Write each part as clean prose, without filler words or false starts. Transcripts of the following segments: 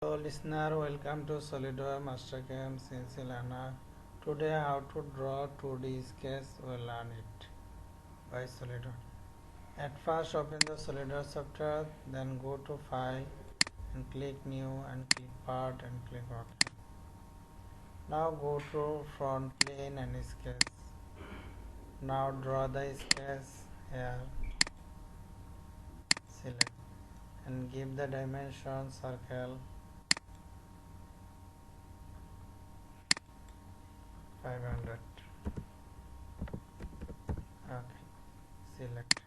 Hello listener, welcome to SolidWorks Master CAM Solution. Today how to draw 2D sketch, we'll learn it by SolidWorks. At first open the SolidWorks software, then go to File and click New and click Part and click OK. Now go to Front Plane and Sketch. Now draw the sketch here. Select and give the dimension circle 500. Okay, select.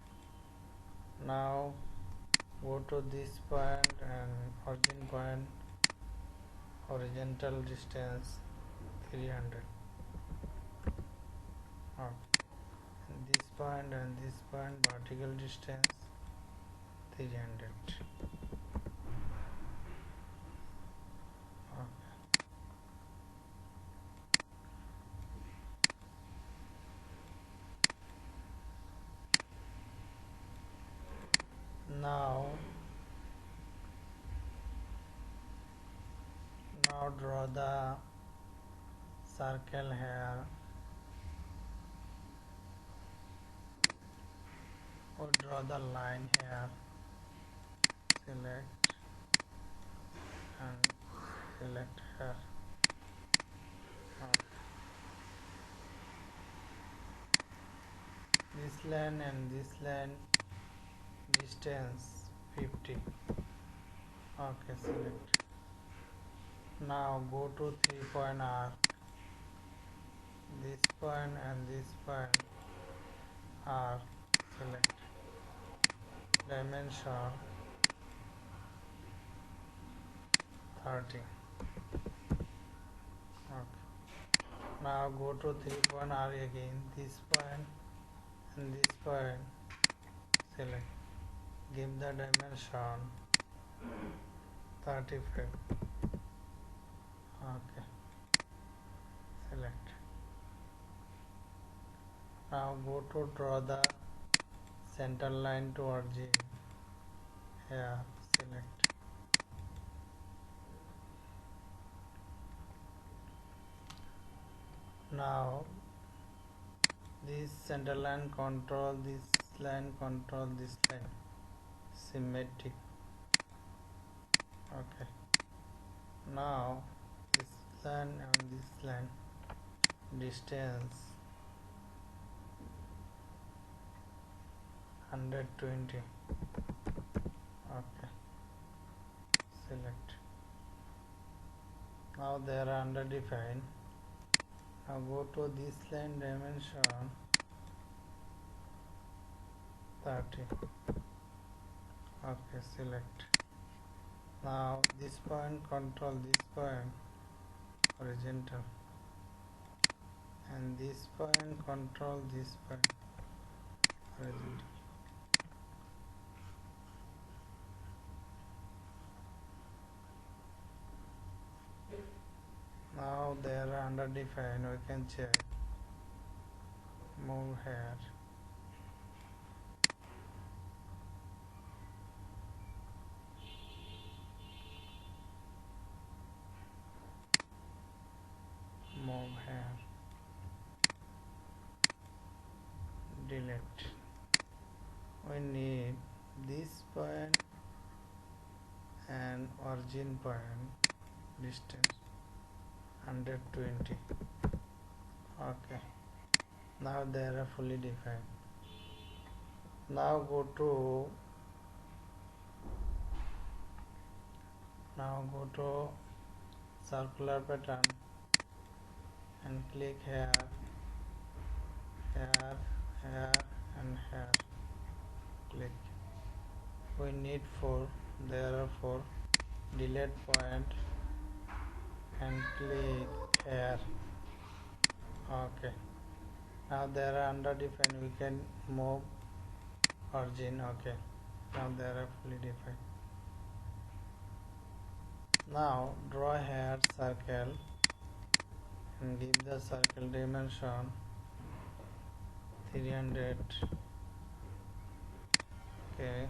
Now go to this point and origin point, horizontal distance 300. Okay. And this point vertical distance 300. Now draw the circle here. Or draw the line here. Select and select here. This line and this line distance 50. Okay, select. Now go to 3-point arc. This point and this point arc. Select. Dimension 30. Okay. Now go to 3-point arc again. This point and this point. Select. Give the dimension 35. Okay. Select. Now go to draw the center line to origin. Here. Select. Now this center line control this line, control this line. Symmetric. Okay. Now this line and this line distance 120. Okay. Select. Now they are underdefined. Now go to this line dimension 30. Okay, select. Now this point control this point horizontal and this point control this point horizontal. Now they are underdefined, we can check. Move here. Move here. Delete. We need this point and origin point distance 120. Okay. Now they are fully defined. Now go to circular pattern and click here, here, here and here. Click. We need 4. There are 4. Delete point and click here. Okay. Now they are underdefined. We can move origin. Okay. Now they are fully defined. Now draw here circle and give the circle dimension 300. Okay.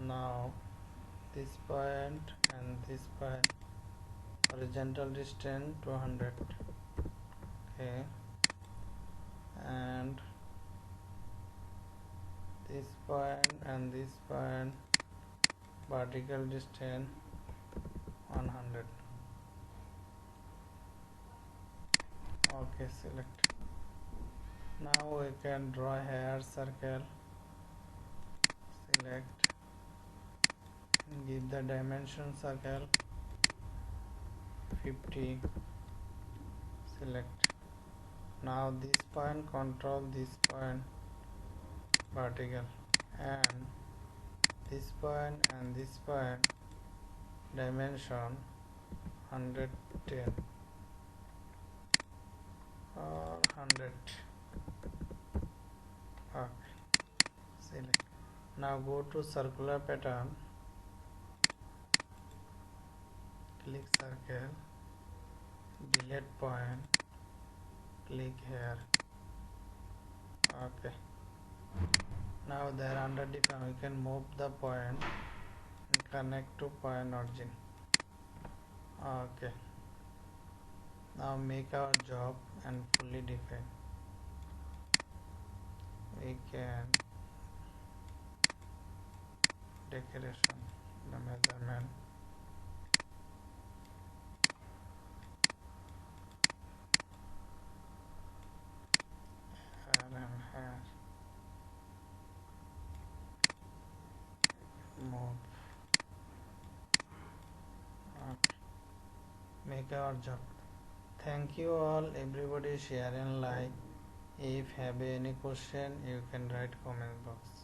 Now this point and this point. Horizontal distance 200. Okay, and this point and this point vertical distance 100. Okay, select. Now we can draw hair circle. Select, give the dimension circle 50. Select. Now this point control this point vertical, and this point and this point dimension 110 or 100. Okay, select. Now go to circular pattern, click circle, delete point, click here. Okay, now there under define we can move the point and connect to point origin. Okay, now make our job and fully define. We can decoration, the measurement, hair and hair, move. Okay. Make our job. Thank you all, everybody share and like. If have any question you can write comment box.